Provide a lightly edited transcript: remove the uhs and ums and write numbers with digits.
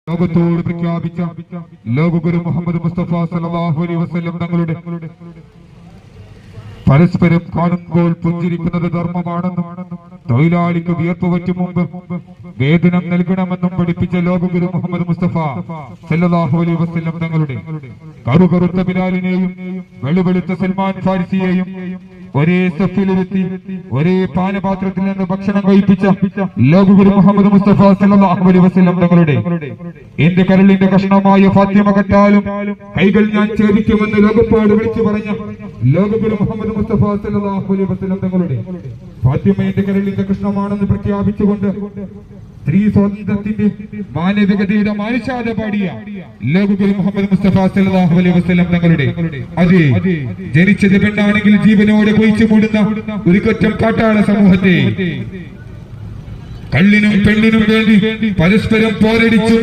ലോകത്തോട് പ്രഖ്യാപിച്ച ലോകഗുരു മുഹമ്മദ് മുസ്തഫ സല്ലല്ലാഹു അലൈഹി വസല്ലം തങ്ങളുടെ പരസ്പരം കാണുമ്പോൾ പുഞ്ചിരിക്കുന്നത് ധർമ്മമാണെന്നും തൊഴിലാളിക്ക് വിയർപ്പ് പറ്റും മുമ്പ് വേതനം നൽകണമെന്നും പഠിപ്പിച്ച ലോകഗുരു മുഹമ്മദ് മുസ്തഫ സല്ലല്ലാഹു അലൈഹി വസല്ലം തങ്ങളുടെ കറുകറുത്ത ബിലാലിനെയും വെളുവെളുത്ത സൽമാൻ ഫാരിസിയെയും ഒരേ സഫിലിരുത്തി ഒരേ പാനപാത്രത്തിൽ നിന്ന് ഭക്ഷണം കഴിപ്പിച്ച ലോകഗുരു മുഹമ്മദ് മുസ്തഫ സല്ലല്ലാഹു അലൈഹി വസല്ലം തങ്ങളുടെ എന്റെ കരളിന്റെ കഷ്ണമായ ഫാത്തിമ കട്ടാലും കൈകൾ ഞാൻ ഛേദിക്കുമെന്ന് ലോകപ്പാട് വിളിച്ചു പറഞ്ഞ ലോകഗുരു മുഹമ്മദ് മുസ്തഫ സല്ലല്ലാഹു അലൈഹി വസല്ലം തങ്ങളുടെ ഫാത്തിമ എന്റെ കരളിന്റെ കഷ്ണമാണെന്ന് പ്രഖ്യാപിച്ചുകൊണ്ട് സ്ത്രീ സ്വാതന്ത്ര്യത്തിന്റെ മാനവികതയുടെ മാനുഷാത പാടിയ ലോകഗുരു മുഹമ്മദ് മുസ്തഫ സല്ലല്ലാഹു അലൈഹി വസല്ലം തങ്ങളുടെ അതെ, ജനിച്ചത് പെണ്ണാണെങ്കിൽ ജീവനോടെ കുഴിച്ചു മൂടുന്ന ഒരു കൊറ്റം കാട്ടാള സമൂഹത്തെ കള്ളിനും പെണ്ണിനും വേണ്ടി പരസ്പരം പോരടിച്ചു